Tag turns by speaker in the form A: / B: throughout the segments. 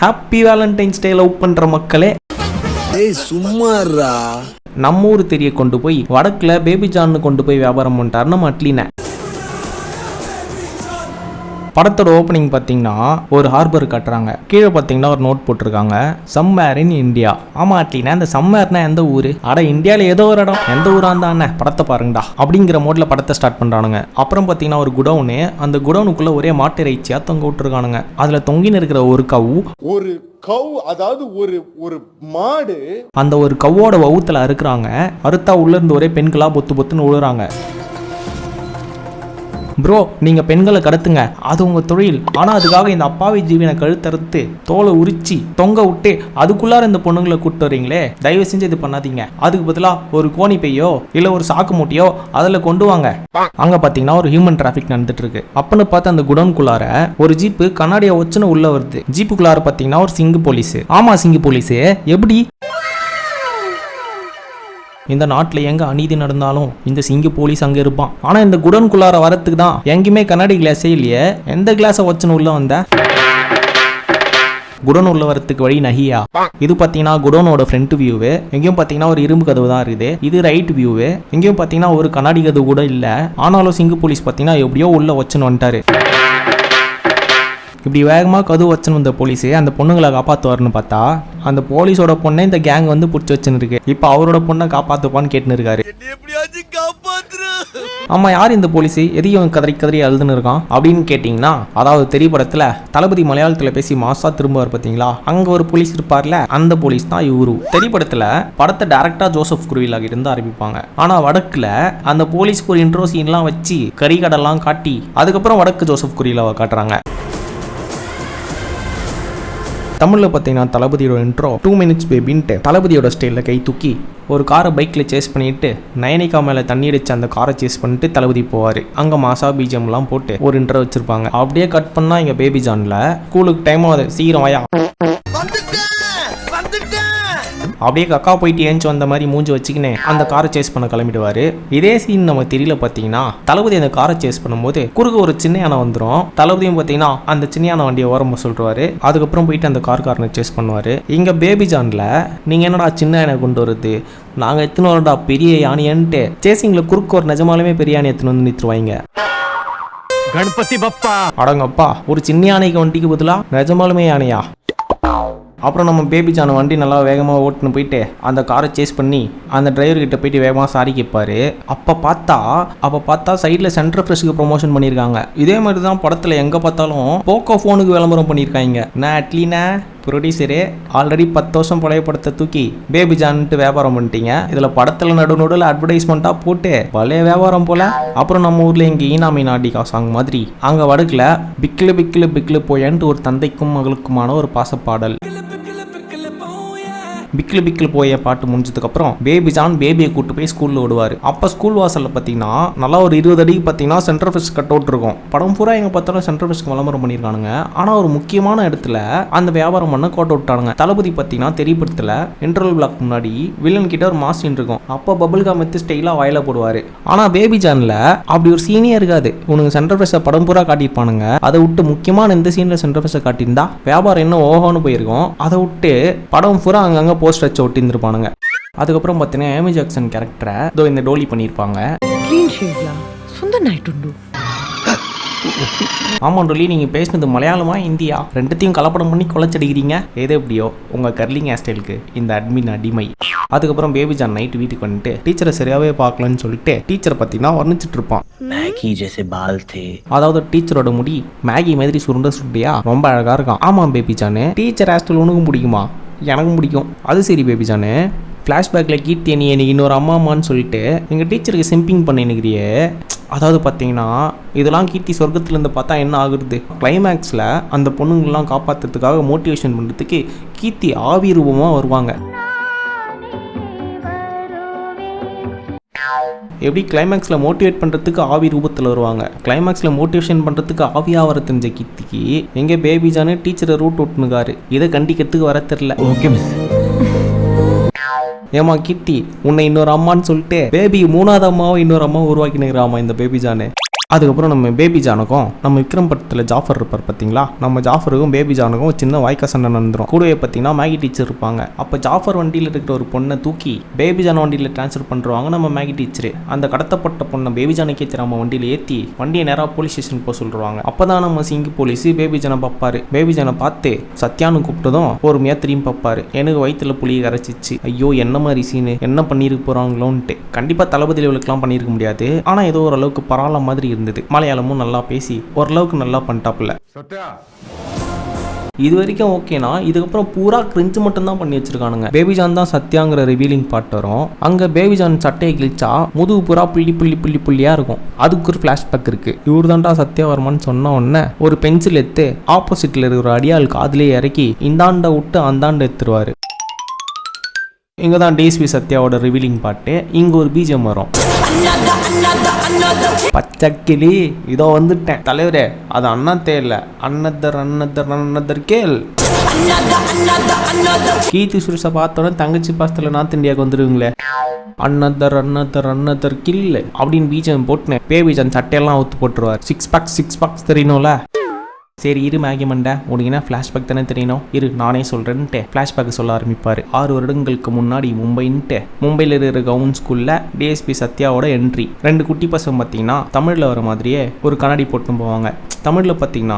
A: Happy Valentine's day love பண்ற மக்களே.
B: சும்மாறா
A: நம்ம ஊர் தெரிய கொண்டு போய் வடக்குல பேபி ஜான்னு கொண்டு போய் வியாபாரம் பண்ணிட்டார் நம்ம அட்லின. படத்தோட ஓப்பனிங் பார்த்தீங்கன்னா ஒரு ஹார்பர் கட்டுறாங்க, கீழே பார்த்தீங்கன்னா ஒரு நோட் போட்டிருக்காங்க, சம்மேர் இன் இந்தியா. ஆமா அட்லினா, அந்த சம்மேர்னா எந்த ஊரு? அட இந்தியாவில் ஏதோ ஒரு இடம், எந்த ஊரா இருந்தானே படத்தை பாருங்கடா அப்படிங்கிற மோட்ல படத்தை ஸ்டார்ட் பண்றானுங்க. அப்புறம் பார்த்தீங்கன்னா ஒரு குடவுனு, அந்த குடவுனுக்குள்ள ஒரே மாட்டு இறைச்சியா தொங்க விட்டுருக்கானுங்க. அதுல தொங்கின்னு இருக்கிற ஒரு கவு, அதாவது ஒரு மாடு, அந்த ஒரு கவ்வோட வவுத்துல அறுக்குறாங்க. அறுத்தா உள்ள இருந்து ஒரே பெண்களா பொத்து பொத்துன்னு விழுறாங்க. ப்ரோ, நீங்க பெண்களை கடத்துங்க, அது உங்க தொழில். ஆனா அதுக்காக இந்த அப்பாவி ஜீவனை கழுத்தறுத்து தோலை உரிச்சு தொங்க விட்டு அதுக்குள்ளார இந்த பொண்ணுங்களை கூப்பிட்டு வரீங்களே, தயவு செஞ்சு இது பண்ணாதீங்க. அதுக்கு பதிலா ஒரு கோணி பையோ இல்ல ஒரு சாக்கு மூட்டையோ அதுல கொண்டு வாங்க. அங்க பாத்தீங்கன்னா ஒரு ஹியூமன் டிராபிக் நடந்துட்டு இருக்கு. அப்பன்னு பார்த்து அந்த குடோனுக்குள்ளார ஒரு ஜீப்பு கண்ணாடியை வச்சுன்னு உள்ள வருது. ஜீப்புக்குள்ளார பாத்தீங்கன்னா ஒரு சிங்கு போலீஸ். ஆமா, சிங்கு போலீஸ். எப்படி இந்த நாட்டில் எங்க அநீதி நடந்தாலும் இந்த சிங்க போலீஸ் அங்க இருப்பான். ஆனா இந்த குடோனுக்குள்ளார வரத்துக்கு தான் எங்கேயுமே கண்ணாடி கிளாஸே இல்லையே, எந்த கிளாஸை வச்சுன்னு உள்ள வந்த? குடோன் உள்ள வரத்துக்கு வழி நகியா. இது பாத்தீங்கன்னா குடோனோட ஃப்ரண்ட் வியூவு. எங்கேயும் பாத்தீங்கன்னா ஒரு இரும்பு கதவு தான் இருக்குது. இது ரைட் வியூவு. எங்கேயும் பாத்தீங்கன்னா ஒரு கண்ணாடி கதவு கூட இல்ல. ஆனாலும் சிங்க போலீஸ் பாத்தீங்கன்னா எப்படியோ உள்ள வச்சுன்னு வந்துட்டாரு. இப்படி வேகமாக கதவு வச்சுன்னு வந்த போலீஸு அந்த பொண்ணுங்களை காப்பாற்றுவார்னு பார்த்தா அந்த போலீஸோட பொண்ணை இந்த கேங் வந்து பிடிச்சி வச்சுன்னு இருக்கு. இப்போ அவரோட பொண்ணை காப்பாற்றுப்பான்னு கேட்டுன்னு இருக்காரு. ஆமா, யார் இந்த போலீஸ், எதையும் கதறி கதறி அழுதுன்னு இருக்கான் அப்படின்னு கேட்டிங்கன்னா, அதாவது திரைப்படத்தில் தளபதி மலையாளத்தில் பேசி மாசா திரும்புவார் பார்த்தீங்களா, அங்கே ஒரு போலீஸ் இருப்பார்ல, அந்த போலீஸ் தான் இவரு. திரைப்படத்தில் படத்தை டைரக்டா ஜோசப் குருவிலாக இருந்து ஆரம்பிப்பாங்க. ஆனால் வடக்கில் அந்த போலீஸ்க்கு ஒரு இன்ட்ரோ சீன்லாம் வச்சு கறிகடெல்லாம் காட்டி அதுக்கப்புறம் வடக்கு ஜோசப் குருவிலாவை காட்டுறாங்க. தமிழில் பார்த்தீங்கன்னா தளபதியோட இன்ட்ரோ 2 minutes பேபின்ட்டு தளபதியோட ஸ்டைலில் கை தூக்கி ஒரு காரை பைக்கில் சேஸ் பண்ணிட்டு நயனிகா மேலே தண்ணி அடிச்சு அந்த காரை சேஸ் பண்ணிட்டு தளபதி போவார். அங்கே மாசா பிஜிஎம்லாம் போட்டு ஒரு இன்ட்ரோ வச்சிருப்பாங்க. அப்படியே கட் பண்ணா இங்கே பேபி ஜான்ல ஸ்கூலுக்கு டைம் ஆகுது, சீக்கிரம் வாயா, அப்படியே கக்கா போயிட்டு ஏஞ்சி வந்த மாதிரி மூஞ்சி வச்சுக்கினே அந்த காரை சேஸ் பண்ண கிளம்பிடுவாரு. இதே சீன் நம்ம தெரியல பார்த்தீங்கன்னா, தளபதி அந்த காரை சேஸ் பண்ணும்போது குறுக்க ஒரு சின்ன யானை வந்துடும். தளபதியும் பார்த்தீங்கன்னா அந்த சின்ன யானை வண்டியை ஓரமாக சொல்லிடுவாரு. அதுக்கப்புறம் போயிட்டு அந்த காரனை சேஸ் பண்ணுவாரு. இங்க பேபி ஜான்ல நீங்க என்னடா சின்ன யானை கொண்டு வருது, நாங்க எத்தனை வரடா பெரிய யானைன்ட்டு சேசிங்ல குறுக்க ஒரு நிஜமாலுமே பெரிய யானை எத்தனை வந்து நிறுத்துவாங்க. கணபதி பப்பா அடங்கப்பா, ஒரு சின்ன யானைக்கு வண்டிக்கு பதிலா நிஜமாலுமே யானையா? அப்புறம் நம்ம பேபி ஜான் வண்டி நல்லா வேகமாக ஓட்டுன்னு போயிட்டு அந்த காரை சேஸ் பண்ணி அந்த டிரைவர்கிட்ட போயிட்டு வேகமாக சாரி கேட்பாரு. அப்போ பார்த்தா சைடில் சென்டர் ஃப்ரெஷ்க்கு ப்ரொமோஷன் பண்ணியிருக்காங்க. இதே மாதிரி தான் படத்தில் எங்கே பார்த்தாலும் போக்கோ ஃபோனுக்கு விளம்பரம் பண்ணியிருக்காங்க. நான் அட்லீனா ப்ரொடியூசரு ஆல்ரெடி 10 வருஷம் பழைய படத்தை தூக்கி பேபி ஜான்ட்டு வியாபாரம் பண்ணிட்டீங்க. இதில் படத்தில் நடுநடுவில் அட்வர்டைஸ்மெண்ட்டாக போட்டு பழைய வியாபாரம் போல். அப்புறம் நம்ம ஊரில் இங்கே ஈனாமி நாடிகா சாங் மாதிரி அங்கே வடக்கில் பிக்கிலு பிக்கிலு பிக்கிலு போயன்ட்டு ஒரு தந்தைக்கும் மகளுக்குமான ஒரு பாசப்பாடல். பிக்கில் பிக்கில் போய பாட்டு முடிஞ்சதுக்கப்புறம் பேபி ஜான் பேபியை கூட்டு போய் ஸ்கூலில் விடுவார். அப்போ ஸ்கூல் வாசலில் பார்த்தீங்கன்னா நல்லா ஒரு 20 அடிக்கு பார்த்தீங்கன்னா சென்டர் ஃபிஷ் கட் அவுட் இருக்கும். படம் பூரா எங்கே பார்த்தாலும் சென்டர் ஃபிஷ்க்கு விளம்பரம் பண்ணியிருக்கானுங்க. ஆனால் ஒரு முக்கியமான இடத்துல அந்த வியாபாரம் பண்ண கோட் விட்டானுங்க. தளபதி பார்த்தீங்கன்னா தெரியப்படுத்தல இன்டர்வல் பிளாக் முன்னாடி வில்லன் கிட்ட ஒரு மாஸ்டின் இருக்கும். அப்போ பபிள் காம் எடுத்து ஸ்டைலாக வாயில போடுவார். ஆனால் பேபி ஜானில் அப்படி ஒரு சீனே இருக்காது. உனக்கு சென்டர் ஃபிஷ்ஷை படம் பூரா காட்டியிருப்பானுங்க. அதை விட்டு முக்கியமான இந்த சீனில் சென்டர் ஃபிஷ்ஷை காட்டியிருந்தா வியாபாரம் இன்னும் ஓஹோன்னு போயிருக்கும். அதை விட்டு படம் பூரா அங்கங்கே போஸ்ட் வச்சு ஒட்டியிருப்பானுங்க. அதுக்கப்புறம் பார்த்தீங்கன்னா ஏமி ஜாக்சன் கேரக்டரை இதோ இந்த டோலி பண்ணியிருப்பாங்க. ஆமாம் டோலி, நீங்கள் பேசினது மலையாளமா இந்தியா ரெண்டுத்தையும் கலப்படம் பண்ணி கொலைச்சடிக்கிறீங்க. ஏதோ எப்படியோ உங்கள் கர்லிங் ஹேர் ஸ்டைலுக்கு இந்த அட்மின் அடிமை. அதுக்கப்புறம் பேபி ஜான் நைட்டு வீட்டுக்கு வந்துட்டு டீச்சரை சரியாவே பார்க்கலன்னு சொல்லிட்டு டீச்சரை பார்த்தீங்கன்னா வர்ணிச்சிட்டு இருப்பான். அதாவது டீச்சரோட முடி மேகி மாதிரி சுருண்டையா ரொம்ப அழகா இருக்கான். ஆமாம் பேபி ஜானு, டீச்சர் ஹேர் ஸ்டைல் உனக்கும் பிடிக்குமா? எனக்கும் பிடிக்கும். அது சரி பேபி ஜானு, ஃப்ளாஷ்பேக்கில் கீர்த்தி நீ எனக்கு இன்னொரு அம்மான்னு சொல்லிட்டு எங்கள் டீச்சருக்கு சிம்பிங் பண்ணினுக்கிறியே. அதாவது பார்த்தீங்கன்னா இதெல்லாம் கீர்த்தி சொர்க்கத்துலேருந்து பார்த்தா என்ன ஆகுறது? கிளைமேக்ஸில் அந்த பொண்ணுங்களெலாம் காப்பாற்றுறதுக்காக மோட்டிவேஷன் பண்ணுறதுக்கு கீர்த்தி ஆவி ரூபமாக வருவாங்க. எப்படி கிளைமேக்ஸில் மோட்டிவேட் பண்ணுறதுக்கு ஆவி ரூபத்தில் வருவாங்க, கிளைமேக்ஸில் மோட்டிவேஷன் பண்ணுறதுக்கு ஆவியாக வர தெரிஞ்ச கீர்த்திக்கு எங்கே பேபி ஜானு டீச்சரை ரூட் விட்டுனுக்காரு. இதை கண்டிக்கிறதுக்கு வர தெரில. Okay miss. ஏமா கீர்த்தி, உன்னை இன்னொரு அம்மான்னு சொல்லிட்டு பேபி 3வது அம்மாவும் இன்னொரு அம்மாவும் உருவாக்கினுக்கிறாமா இந்த பேபி ஜானு. அதுக்கப்புறம் நம்ம பேபி ஜானுக்கும் நம்ம விக்ரம் படத்தில் ஜாஃபர் இருப்பார் பார்த்தீங்களா, நம்ம ஜாஃபருக்கும் பேபி ஜானுக்கும் சின்ன வாய்க்கா சண்டை நடந்துடும். கூடவே பார்த்தீங்கன்னா மேகி டீச்சர் இருப்பாங்க. அப்போ ஜாஃபர் வண்டியில் இருக்கிற ஒரு பொண்ணை தூக்கி பேபி ஜான் வண்டியில் ட்ரான்ஸ்ஃபர் பண்ணுறாங்க நம்ம மேகி டீச்சரு. அந்த கடத்தப்பட்ட பொண்ணை பேபி ஜானுக்கே நம்ம வண்டியில் ஏற்றி வண்டியை நேராக போலீஸ் ஸ்டேஷன் போக சொல்லுவாங்க. அப்போ தான் நம்ம சிங்கி போலீஸ் பேபி ஜானை பார்ப்பாரு. பேபி ஜானை பார்த்து சத்யானு கூப்பிட்டதும் பொறுமையாக திரும்பி பார்ப்பாரு. எனக்கு வயிற்றுல புளியை கரைச்சிச்சு. ஐயோ என்ன மாதிரி சீனு, என்ன பண்ணியிருக்க போகிறாங்களோன்ட்டு. கண்டிப்பாக தளபதி லெவலுக்குலாம் பண்ணியிருக்க முடியாது, ஆனால் ஏதோ ஓரளவுக்கு பரவாயில்ல மாதிரி இருந்தது. மலையாளமும் நல்லா பேசி ஓரளவுக்கு நல்லா பண்ணிட்டாப்புல. இது வரைக்கும் ஓகேனா, இதுக்கப்புறம் பூரா கிரிஞ்சு மட்டும் தான் பண்ணி வச்சிருக்கானுங்க. பேபிஜான் தான் சத்யாங்கிற ரிவீலிங் பார்ட் வரும். அங்க பேபிஜான் சட்டையை கிழிச்சா முதுகு பூரா புள்ளியா இருக்கும். அதுக்கு ஒரு ஃபிளாஷ்பேக் இருக்கு. இவர் தான்டா சத்யவர்மன் சொன்ன உடனே ஒரு பென்சில் எடுத்து ஆப்போசிட்ல இருக்கிற அடியாளுக்கு அதுலேயே இறக்கி இந்தாண்ட விட்டு அந்தாண்ட எடுத்துருவாரு. இங்க தான் டிஎஸ்பி சத்யாவோட ரிவீலிங் பாட்டு. இங்க ஒரு பீஜம் வரும். பச்சக்கிளி இதோ வந்துட்டேன் தலைவரே, அது அண்ணாத்தே இல்ல, அன்னதர் கேள். கீர்த்தி சுரேஷை பார்த்தோன்னே தங்கச்சி பாசத்துல நார்த் இந்தியாவுக்கு வந்துருவீங்களே, அன்னதர் கில் அப்படின்னு பீஜம் போட்டுனேன். பேபிஜான் சட்டையெல்லாம் அவுத்து போட்டுருவார். சிக்ஸ் பேக்ஸ் தெரியணும்ல. சரி இரு மேகி மண்டை, உனக்கு என்ன ஃப்ளாஷ்பேக் தானே தெரியணும், இரு நானே சொல்கிறேன்ட்டு ஃப்ளாஷ்பேக் சொல்ல ஆரம்பிப்பார். 6 வருடங்களுக்கு முன்னாடி மும்பையில் இருக்கிற கவர்மெண்ட் ஸ்கூலில் டிஎஸ்பி சத்யாவோட என்ட்ரி. 2 குட்டி பசங்க பார்த்தீங்கன்னா தமிழில் வர மாதிரியே ஒரு கண்ணாடி போட்டு போவாங்க. தமிழில் பார்த்தீங்கன்னா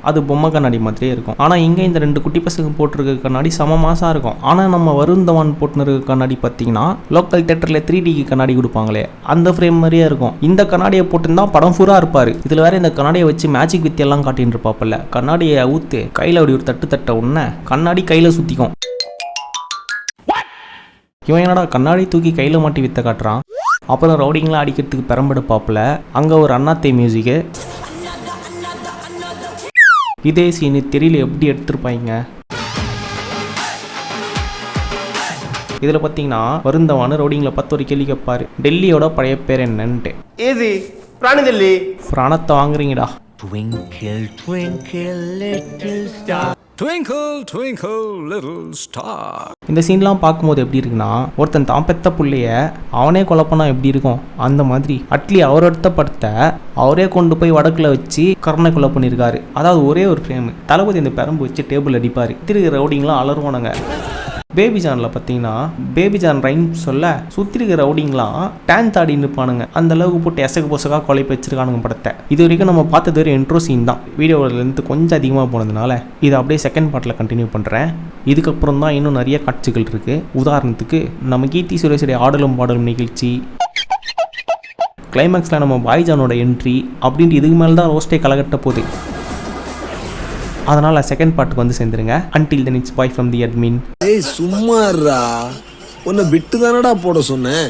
A: அது பொம்மை கண்ணாடி மாதிரியே இருக்கும். ஆனால் இங்கே இந்த 2 குட்டி பசங்க போட்டிருக்க கண்ணாடி செம மாசாக இருக்கும். ஆனால் நம்ம வருண் தவான் போட்டுன்னு இருக்க கண்ணாடி பார்த்தீங்கன்னா லோக்கல் தேட்டரில் 3Dக்கு கண்ணாடி கொடுப்பாங்களே அந்த ஃப்ரேம் மாதிரியே இருக்கும். இந்த கண்ணாடியை போட்டுருந்தா படம் ஃபுல்லாக இருப்பார். இதில் வேற இந்த கண்ணாடியை வச்சு மேஜிக் வித்தியெல்லாம் காட்டின்னு இருப்பாப்ப. கண்ணாடியை ஊத்து கையில அப்படி ஒரு தட்ட உடனே கண்ணாடி கையில சுத்திக்கும். இவன் என்னடா கண்ணாடி தூக்கி கையில மாட்டி வித்த காட்டுறான். அப்புறம் ரவுடிங்லாம் அடிக்கிறதுக்கு பெரம்பெடுப்பாப்புல. அங்க ஒரு அண்ணாத்தே மியூசிக்கு. இதே சீனு தெரியல எப்படி எடுத்திருப்பாங்க. இதுல பாத்தீங்கன்னா வருந்தவான ரவுடிங்ல 10 ஒரு கேள்வி கேட்பாரு. டெல்லியோட பழைய பேர் என்னன்ட்டு. பிராணத்தை வாங்குறீங்கடா.
B: Twinkle, twinkle, little star. Twinkle, twinkle, little star.
A: இந்த சீன்லாம் பார்க்கும்போது எப்படி இருக்குன்னா, ஒருத்தன் தான் பெத்த புள்ளைய அவனே கொலை பண்ணா எப்படி இருக்கும் அந்த மாதிரி. அட்லி அவர் எடுத்த படத்தை அவரே கொண்டு போய் வடக்குல வச்சு கருணை கொலை பண்ணியிருக்காரு. அதாவது ஒரே ஒரு ஃப்ரேம். தளபதி இந்த பெரம்பு வச்சு டேபிள் அடிப்பாரு. திரு ரவுடிங்லாம் அலறுவானுங்க. பேபிஜானில் பார்த்தீங்கன்னா பேபிஜான் ரைம் சொல்ல சுற்றி இருக்கிற ரவுடிங்லாம் டான்ஸ் ஆடின்னு இருப்பானுங்க. அந்த அளவுக்கு போட்டு எசக்கு பொசக்காக குழப்பி வச்சிருக்கானுங்க படத்தை. இது வரைக்கும் நம்ம பார்த்தது ஒரு இன்ட்ரோ சீன் தான். வீடியோவில் இருந்து கொஞ்சம் அதிகமாக போனதுனால இதை அப்படியே செகண்ட் பார்ட்டில் கண்டினியூ பண்ணுறேன். இதுக்கப்புறம் தான் இன்னும் நிறைய காட்சிகள் இருக்குது. உதாரணத்துக்கு நம்ம கீர்த்தி சுரேஷுடைய ஆடலும் பாடலும் நிகழ்ச்சி, கிளைமேக்ஸில் நம்ம பாய்ஜானோட என்ட்ரி அப்படின்ட்டு இதுக்கு மேலே தான் ரோஸ்டே கலகட்ட போகுது. அதனால செகண்ட் பார்ட்டுக்கு வந்து சேர்ந்துருங்க. Until then it's bye from the admin.
C: ஏய் சும்மாறா, உன்னை விட்டு தானடா போட சொன்னேன்.